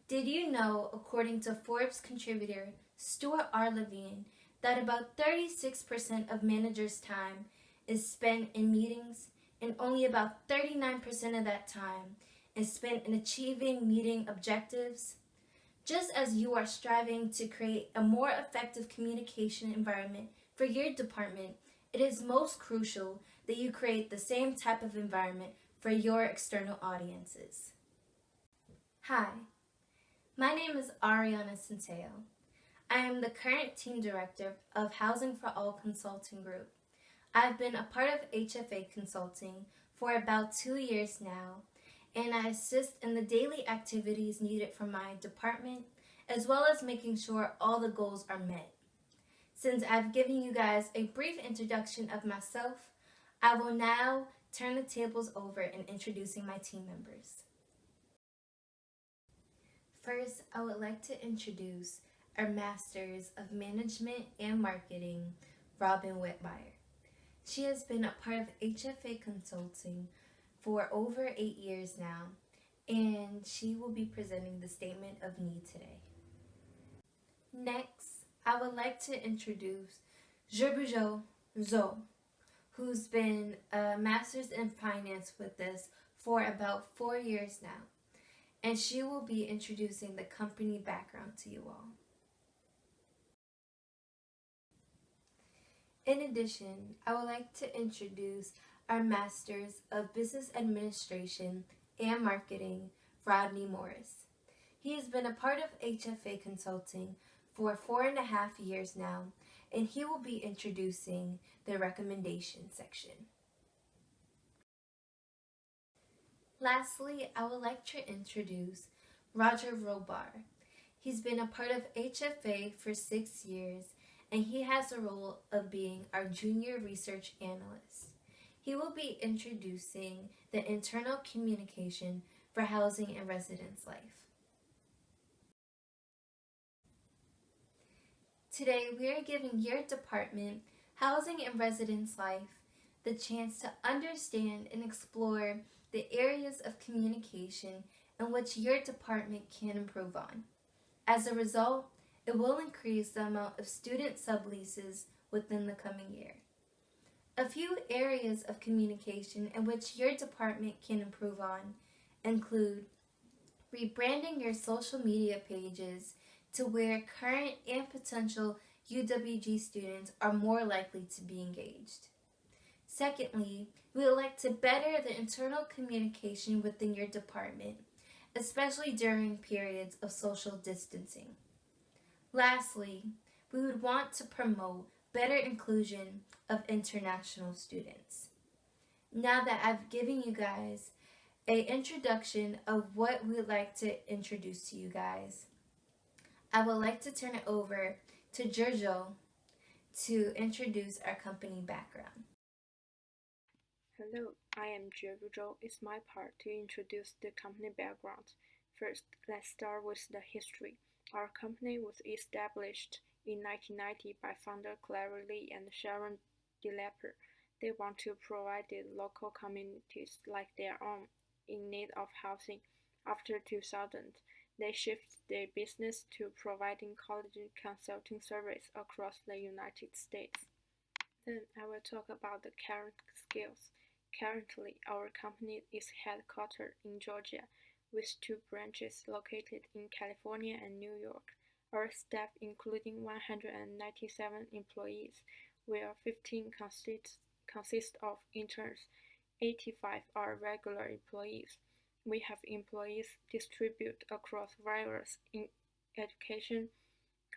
Did you know, according to Forbes contributor Stuart R. Levine, that about 36% of managers' time is spent in meetings, and only about 39% of that time is spent in achieving meeting objectives? Just as you are striving to create a more effective communication environment for your department, it is most crucial that you create the same type of environment for your external audiences. Hi, my name is Ariana Centeo. I am the current team director of Housing for All Consulting Group. I've been a part of HFA Consulting for about 2 years now, and I assist in the daily activities needed for my department, as well as making sure all the goals are met. Since I've given you guys a brief introduction of myself, I will now turn the tables over in introducing my team members. First, I would like to introduce our Masters of Management and Marketing, Robin Whitmire. She has been a part of HFA Consulting for over 8 years now, and she will be presenting the Statement of Need today. Next, I would like to introduce Zhebujo Zhou, who's been a Master's in Finance with us for about 4 years now, and she will be introducing the company background to you all. In addition, I would like to introduce our Masters of Business Administration and Marketing, Rodney Morris. He has been a part of HFA Consulting for 4.5 years now, and he will be introducing the recommendation section. Lastly, I would like to introduce Roger Robar. He's been a part of HFA for 6 years, and he has the role of being our junior research analyst. He will be introducing the internal communication for housing and residence life. Today, we are giving your department, Housing and Residence Life, the chance to understand and explore the areas of communication in which your department can improve on. As a result, it will increase the amount of student subleases within the coming year. A few areas of communication in which your department can improve on include rebranding your social media pages to where current and potential UWG students are more likely to be engaged. Secondly, we would like to better the internal communication within your department, especially during periods of social distancing. Lastly, we would want to promote better inclusion of international students. Now that I've given you guys an introduction of what we would like to introduce to you guys, I would like to turn it over to Giorgio to introduce our company background. Hello, I am Giorgio. It's my part to introduce the company background. First, let's start with the history. Our company was established in 1990 by founder Clara Lee and Sharon DeLapper. They want to provide the local communities like their own in need of housing. After 2000, they shifted their business to providing college consulting service across the United States. Then I will talk about the current skills. Currently, our company is headquartered in Georgia, with 2 branches located in California and New York. Our staff, including 197 employees, where 15 consist of interns, 85 are regular employees. We have employees distributed across various education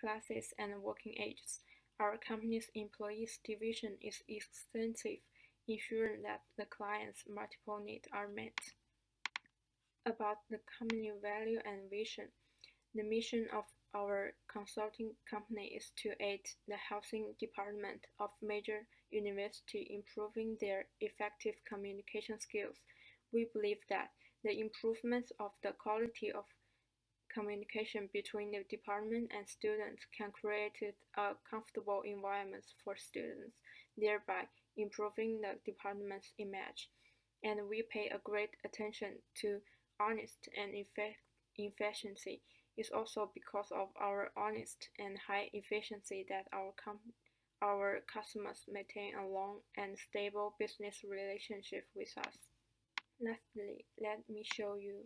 classes and working ages. Our company's employees division is extensive, ensuring that the client's multiple needs are met. About the company value and vision. The mission of our consulting company is to aid the housing department of major universities improving their effective communication skills. We believe that the improvement of the quality of communication between the department and students can create a comfortable environment for students, thereby improving the department's image. And we pay a great attention to honesty and efficiency It's also because of our honest and high efficiency that our customers maintain a long and stable business relationship with us. Lastly, let me show you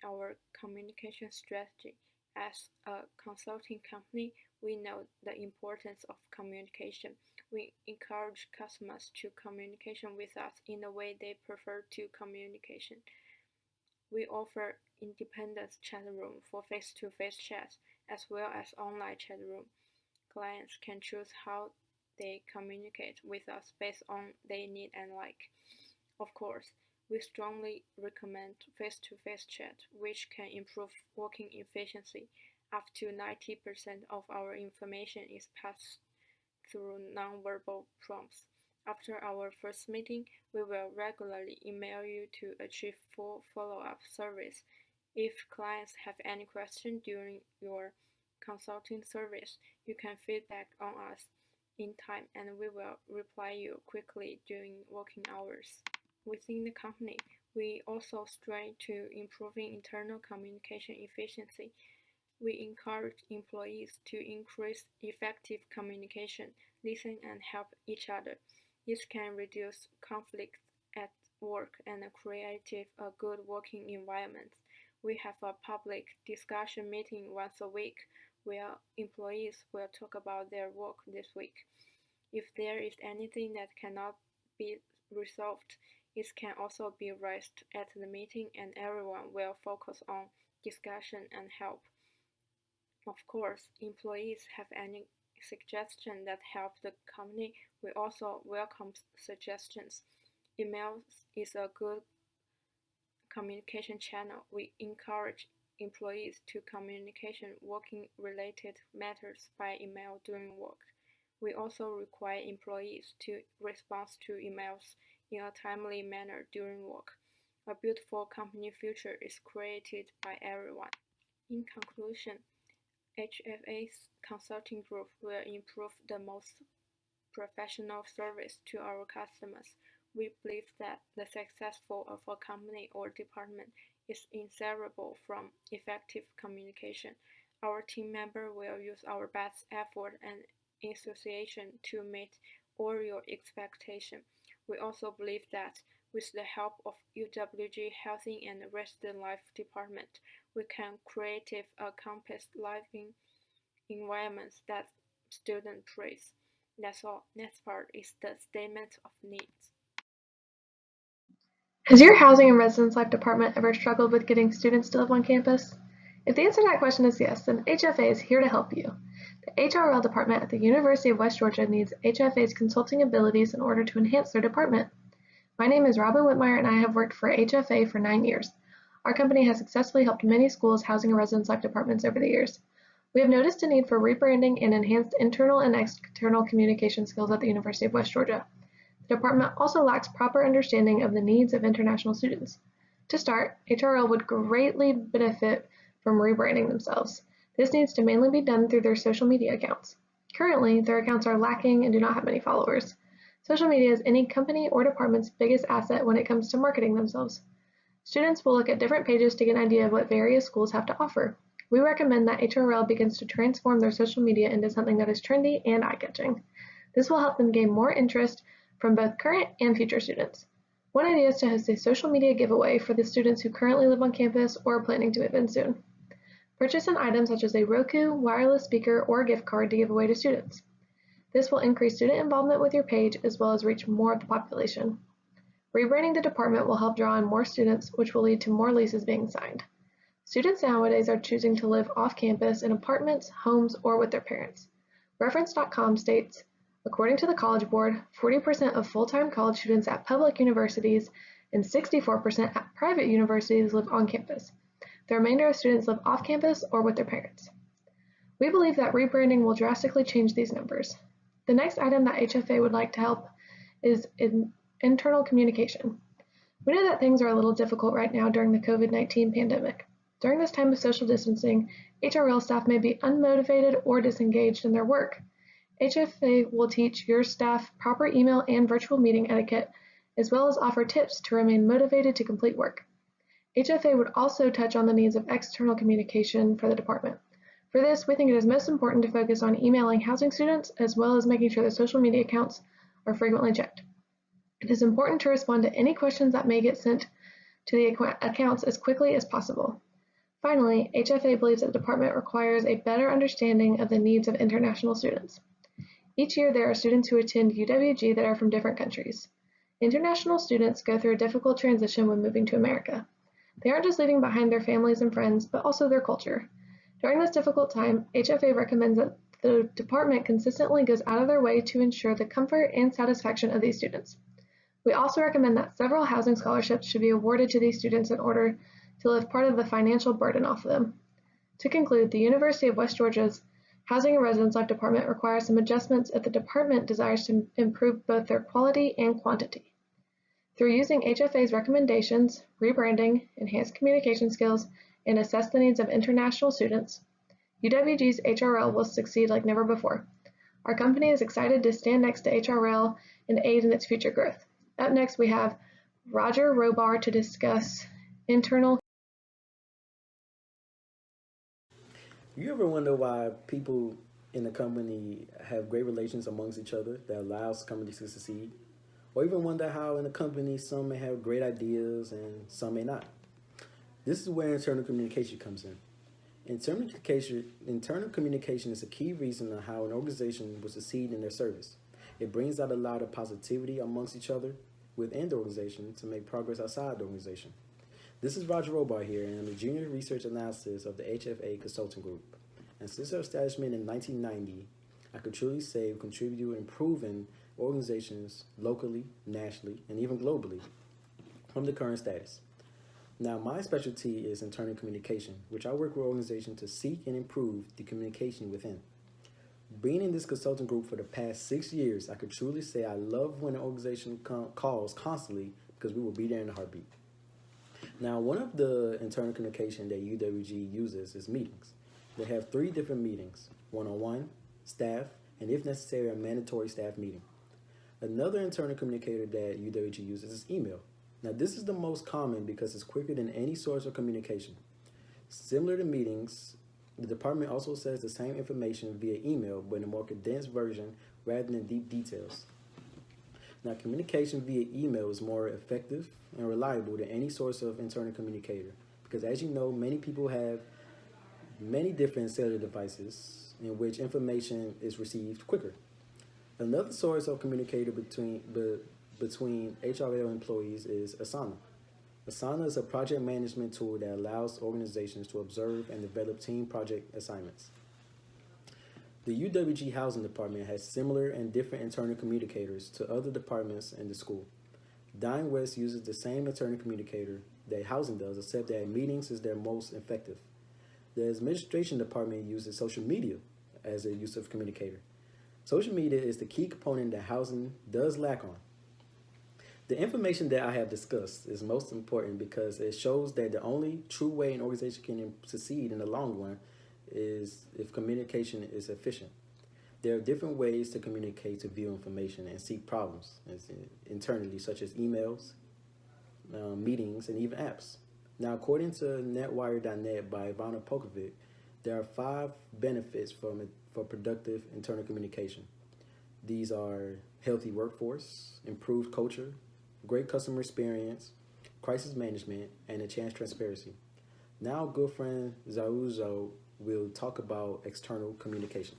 our communication strategy. As a consulting company, we know the importance of communication. We encourage customers to communication with us in the way they prefer to communication. We offer independent chat room for face-to-face chat as well as online chat room. Clients can choose how they communicate with us based on their need and like. Of course, we strongly recommend face-to-face chat, which can improve working efficiency. Up to 90% of our information is passed through nonverbal prompts. After our first meeting, we will regularly email you to achieve full follow-up service. If clients have any question during your consulting service, you can feedback on us in time and we will reply you quickly during working hours. Within the company, we also strive to improving internal communication efficiency. We encourage employees to increase effective communication, listen and help each other. This can reduce conflicts at work and create a good working environment. We have a public discussion meeting once a week where employees will talk about their work this week. If there is anything that cannot be resolved, it can also be raised at the meeting and everyone will focus on discussion and help. Of course, employees have any suggestion that help the company, we also welcome suggestions. Email is a good communication channel. We encourage employees to communication working related matters by email during work. We also require employees to respond to emails in a timely manner during work. A beautiful company future is created by everyone. In conclusion, HFA's consulting group will improve the most professional service to our customers. We believe that the success of a company or department is inseparable from effective communication. Our team member will use our best effort and enthusiasm to meet all your expectations. We also believe that with the help of UWG Housing and Resident Life Department, we can create a campus living environment that students praise. That's all. Next part is the statement of needs. Has your Housing and Residence Life Department ever struggled with getting students to live on campus? If the answer to that question is yes, then HFA is here to help you. The HRL department at the University of West Georgia needs HFA's consulting abilities in order to enhance their department. My name is Robin Whitmire and I have worked for HFA for 9 years. Our company has successfully helped many schools' housing and residence life departments over the years. We have noticed a need for rebranding and enhanced internal and external communication skills at the University of West Georgia. The department also lacks proper understanding of the needs of international students. To start, HRL would greatly benefit from rebranding themselves. This needs to mainly be done through their social media accounts. Currently, their accounts are lacking and do not have many followers. Social media is any company or department's biggest asset when it comes to marketing themselves. Students will look at different pages to get an idea of what various schools have to offer. We recommend that HRL begins to transform their social media into something that is trendy and eye-catching. This will help them gain more interest from both current and future students. One idea is to host a social media giveaway for the students who currently live on campus or are planning to move in soon. Purchase an item such as a Roku, wireless speaker, or gift card to give away to students. This will increase student involvement with your page as well as reach more of the population. Rebranding the department will help draw in more students, which will lead to more leases being signed. Students nowadays are choosing to live off campus in apartments, homes, or with their parents. Reference.com states, according to the College Board, 40% of full-time college students at public universities and 64% at private universities live on campus. The remainder of students live off campus or with their parents. We believe that rebranding will drastically change these numbers. The next item that HFA would like to help is internal communication. We know that things are a little difficult right now during the COVID-19 pandemic. During this time of social distancing, HRL staff may be unmotivated or disengaged in their work. HFA will teach your staff proper email and virtual meeting etiquette, as well as offer tips to remain motivated to complete work. HFA would also touch on the needs of external communication for the department. For this, we think it is most important to focus on emailing housing students as well as making sure their social media accounts are frequently checked. It is important to respond to any questions that may get sent to the accounts as quickly as possible. Finally, HFA believes that the department requires a better understanding of the needs of international students. Each year, there are students who attend UWG that are from different countries. International students go through a difficult transition when moving to America. They aren't just leaving behind their families and friends, but also their culture. During this difficult time, HFA recommends that the department consistently goes out of their way to ensure the comfort and satisfaction of these students. We also recommend that several housing scholarships should be awarded to these students in order to lift part of the financial burden off of them. To conclude, the University of West Georgia's Housing and Residence Life Department requires some adjustments if the department desires to improve both their quality and quantity. Through using HFA's recommendations, rebranding, enhanced communication skills, and assess the needs of international students, UWG's HRL will succeed like never before. Our company is excited to stand next to HRL and aid in its future growth. Up next, we have Roger Robar to discuss internal. You ever wonder why people in a company have great relations amongst each other that allows companies to succeed? Or even wonder how in a company some may have great ideas and some may not? This is where internal communication comes in. Internal communication is a key reason on how an organization will succeed in their service. It brings out a lot of positivity amongst each other within the organization to make progress outside the organization. This is Roger Robar here, and I'm the Junior Research Analysis of the HFA Consulting Group. And since our establishment in 1990, I could truly say we contribute to improving organizations locally, nationally, and even globally from the current status. Now, my specialty is internal communication, which I work with organizations to seek and improve the communication within. Being in this consulting group for the past 6 years, I could truly say I love when an organization calls constantly because we will be there in a heartbeat. Now, one of the internal communication that UWG uses is meetings. They have 3 different meetings: one-on-one, staff, and if necessary, a mandatory staff meeting. Another internal communicator that UWG uses is email. Now, this is the most common because it's quicker than any source of communication. Similar to meetings, the department also sends the same information via email, but in a more condensed version rather than deep details. Now, communication via email is more effective and reliable than any source of internal communicator because, as you know, many people have many different cellular devices in which information is received quicker. Another source of communicator between HRL employees is Asana. Asana is a project management tool that allows organizations to observe and develop team project assignments. The UWG Housing Department has similar and different internal communicators to other departments in the school. Dine West uses the same internal communicator that Housing does, except that meetings is their most effective. The Administration Department uses social media as a use of communicator. Social media is the key component that Housing does lack on. The information that I have discussed is most important because it shows that the only true way an organization can succeed in the long run is if communication is efficient. There are different ways to communicate, to view information, and seek problems internally, such as emails, meetings, and even apps. Now, according to netwire.net by Ivana Pokovic, there are 5 benefits for productive internal communication. These are healthy workforce, improved culture, great customer experience, crisis management, and enhanced transparency. Now, good friend Zauzo will talk about external communication.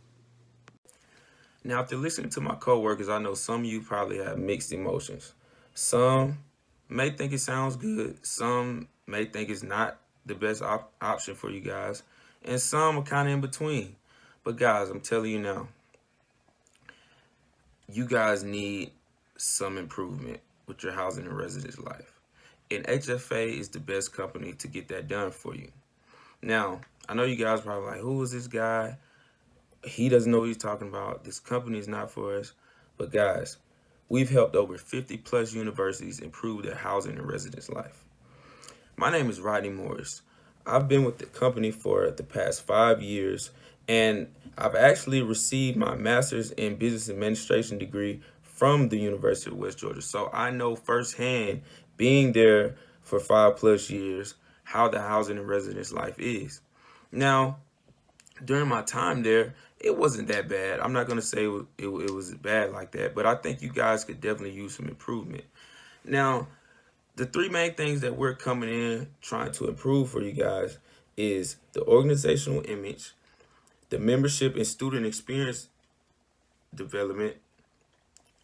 Now, after listening to my coworkers, I know some of you probably have mixed emotions. Some may think it sounds good, some may think it's not the best option for you guys, and some are kind of in between. But guys, I'm telling you now, you guys need some improvement with your housing and residence life. And HFA is the best company to get that done for you. Now, I know you guys are probably like, who is this guy? He doesn't know what he's talking about. This company is not for us. But guys, we've helped over 50 plus universities improve their housing and residence life. My name is Rodney Morris. I've been with the company for the past 5 years, and I've actually received my master's in business administration degree from the University of West Georgia. So I know firsthand, being there for 5 plus years, how the housing and residence life is. Now, during my time there, it wasn't that bad. I'm not going to say it was bad like that, but I think you guys could definitely use some improvement. Now, the three main things that we're coming in trying to improve for you guys is the organizational image, the membership and student experience development,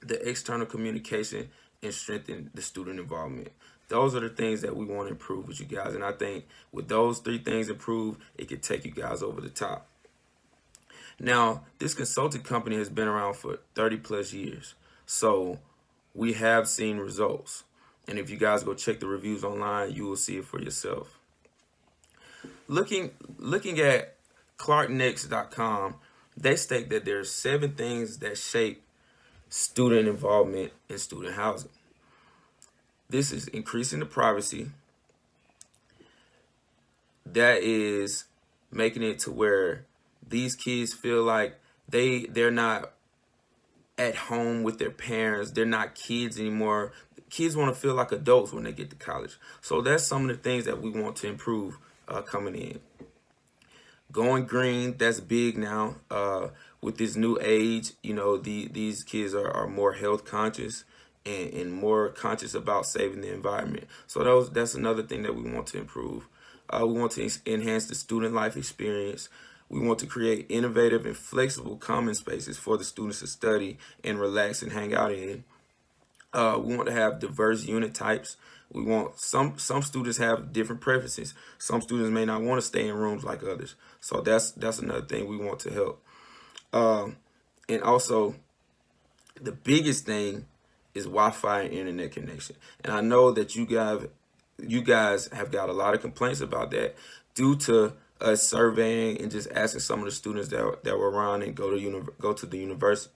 the external communication, and strengthen the student involvement. Those are the things that we want to improve with you guys. And I think with those three things improved, it could take you guys over the top. Now, this consulting company has been around for 30 plus years. So we have seen results. And if you guys go check the reviews online, you will see it for yourself. Looking at ClarkNext.com, they state that there are 7 things that shape student involvement in student housing. This is increasing the privacy. That is making it to where these kids feel like they're not at home with their parents. They're not kids anymore. Kids want to feel like adults when they get to college. So that's some of the things that we want to improve coming in. Going green, that's big now. With this new age, you know, these kids are more health conscious and more conscious about saving the environment. So that's another thing that we want to improve. We want to enhance the student life experience. We want to create innovative and flexible common spaces for the students to study and relax and hang out in. We want to have diverse unit types. We want some students have different preferences. Some students may not want to stay in rooms like others. So that's another thing we want to help. And also, the biggest thing is Wi-Fi and internet connection. And I know that you guys have got a lot of complaints about that due to us surveying and just asking some of the students that were around and go to the university.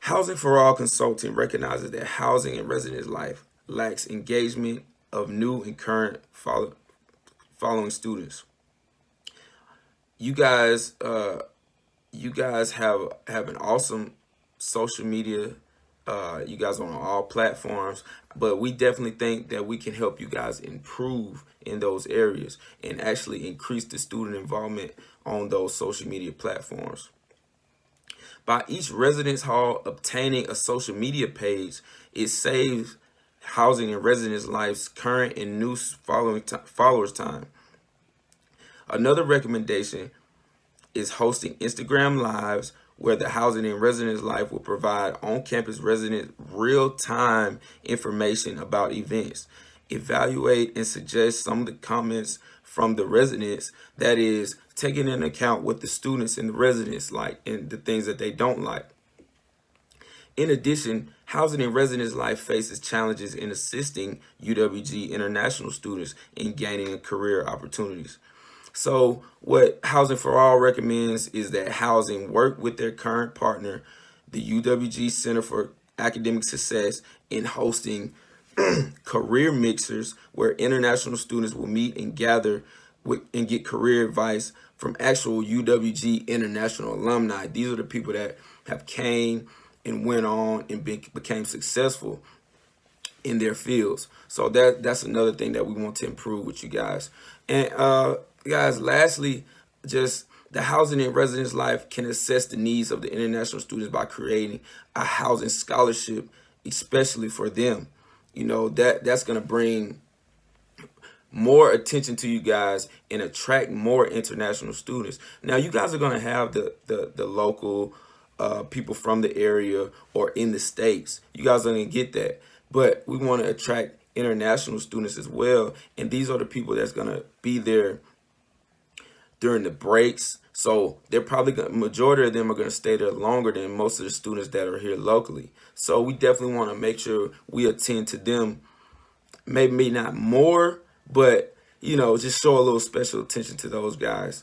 Housing for All Consulting recognizes that housing and residence life lacks engagement of new and current following students. You guys have an awesome social media. You guys are on all platforms, but we definitely think that we can help you guys improve in those areas and actually increase the student involvement on those social media platforms. By each residence hall obtaining a social media page, it saves housing and residence life's current and new followers time. Another recommendation is hosting Instagram Lives, where the housing and residence life will provide on-campus residents real-time information about events, evaluate and suggest some of the comments from the residents, that is, taking into account what the students and the residents like and the things that they don't like. In addition, housing and residence life faces challenges in assisting UWG international students in gaining career opportunities. So what Housing for All recommends is that housing work with their current partner, the UWG Center for Academic Success, in hosting career mixers where international students will meet and gather and get career advice from actual UWG international alumni. These are the people that have came and went on and became successful in their fields. So that's another thing that we want to improve with you guys. And guys, lastly, just the housing and residence life can assess the needs of the international students by creating a housing scholarship, especially for them. You know, that's going to bring more attention to you guys and attract more international students. Now, you guys are going to have the local people from the area or in the States. You guys are going to get that. But we want to attract international students as well. And these are the people that's going to be there during the breaks. So they're probably majority of them are going to stay there longer than most of the students that are here locally. So we definitely want to make sure we attend to them. Maybe not more, but, you know, just show a little special attention to those guys.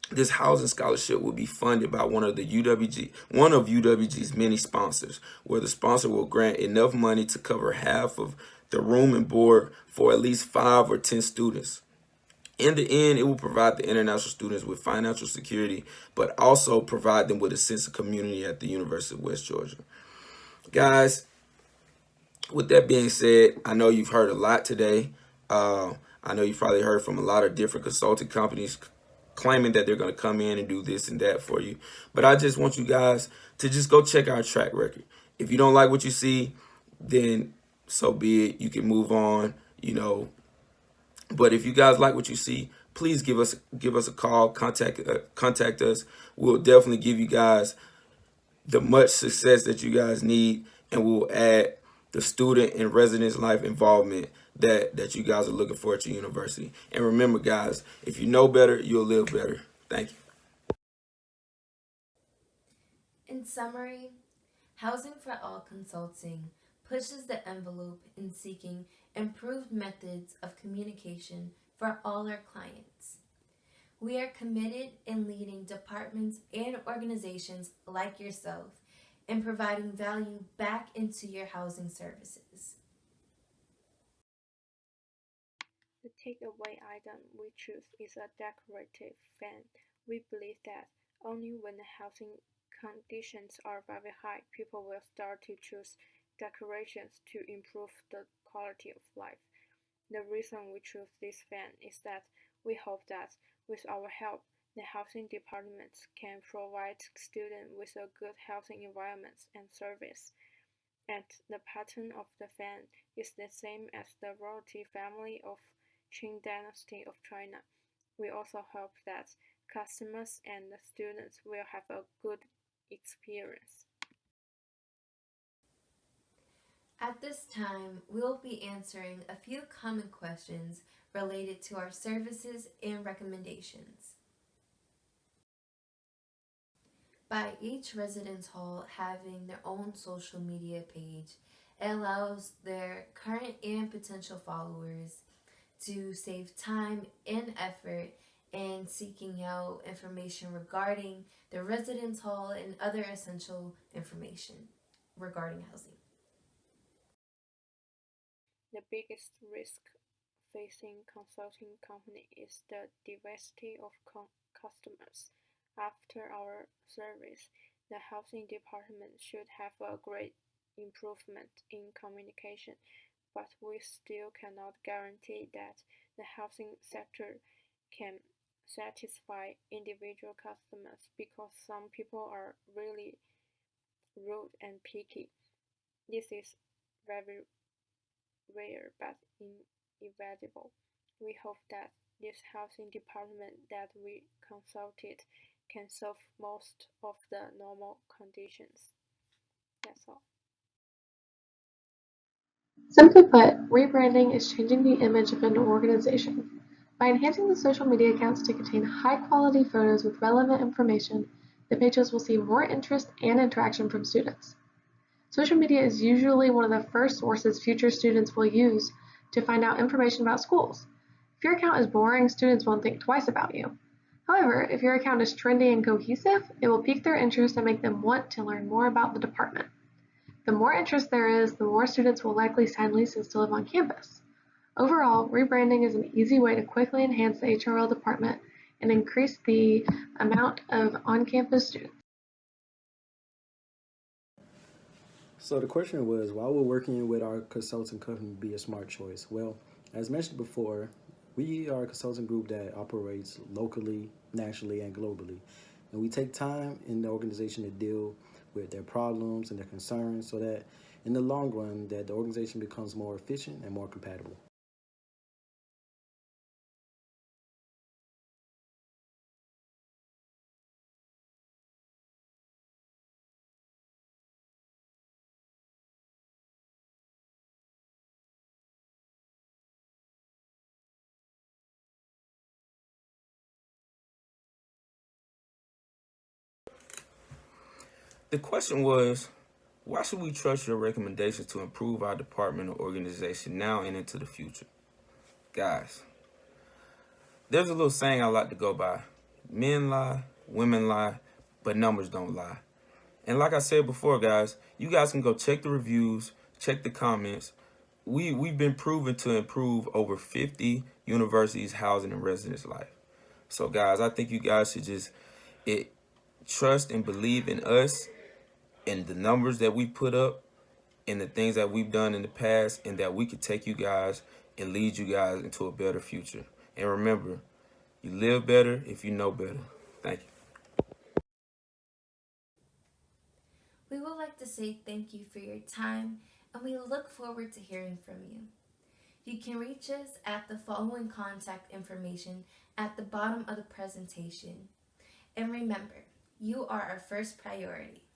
This housing scholarship will be funded by one of UWG's many sponsors, where the sponsor will grant enough money to cover half of the room and board for at least 5 or 10 students. In the end, it will provide the international students with financial security, but also provide them with a sense of community at the University of West Georgia. Guys, with that being said, I know you've heard a lot today. I know you've probably heard from a lot of different consulting companies claiming that they're going to come in and do this and that for you. But I just want you guys to just go check our track record. If you don't like what you see, then so be it. You can move on, you know. But if you guys like what you see, please give us a call, contact us. We'll definitely give you guys the much success that you guys need, and we'll add the student and residence life involvement that you guys are looking for at your university. And remember, guys, if you know better, you'll live better. Thank you. In summary, Housing for All Consulting pushes the envelope in seeking improved methods of communication for all our clients. We are committed in leading departments and organizations like yourself in providing value back into your housing services. The takeaway item we choose is a decorative fan. We believe that only when the housing conditions are very high, people will start to choose decorations to improve the quality of life. The reason we choose this fan is that we hope that with our help, the housing departments can provide students with a good housing environment and service. And the pattern of the fan is the same as the royalty family of Qing Dynasty of China. We also hope that customers and the students will have a good experience. At this time, we'll be answering a few common questions related to our services and recommendations. By each residence hall having their own social media page, it allows their current and potential followers to save time and effort in seeking out information regarding the residence hall and other essential information regarding housing. The biggest risk facing consulting company is the diversity of customers. After our service, the housing department should have a great improvement in communication, but we still cannot guarantee that the housing sector can satisfy individual customers because some people are really rude and picky. This is very rare but inevitable. We hope that this housing department that we consulted can solve most of the normal conditions. That's all. Simply put, rebranding is changing the image of an organization. By enhancing the social media accounts to contain high-quality photos with relevant information, the pages will see more interest and interaction from students. Social media is usually one of the first sources future students will use to find out information about schools. If your account is boring, students won't think twice about you. However, if your account is trendy and cohesive, it will pique their interest and make them want to learn more about the department. The more interest there is, the more students will likely sign leases to live on campus. Overall, rebranding is an easy way to quickly enhance the HRL department and increase the amount of on-campus students. So the question was, why would working with our consulting company be a smart choice? Well, as mentioned before, we are a consulting group that operates locally, nationally, and globally. And we take time in the organization to deal with their problems and their concerns so that in the long run that the organization becomes more efficient and more compatible. The question was, why should we trust your recommendations to improve our department or organization now and into the future? Guys, there's a little saying I like to go by. Men lie, women lie, but numbers don't lie. And like I said before, guys, you guys can go check the reviews, check the comments. We've been proven to improve over 50 universities' housing and residence life. So, guys, I think you guys should just trust and believe in us and the numbers that we put up and the things that we've done in the past, and that we could take you guys and lead you guys into a better future. And remember, you live better if you know better. Thank you. We would like to say thank you for your time, and we look forward to hearing from you. You can reach us at the following contact information at the bottom of the presentation. And remember, you are our first priority.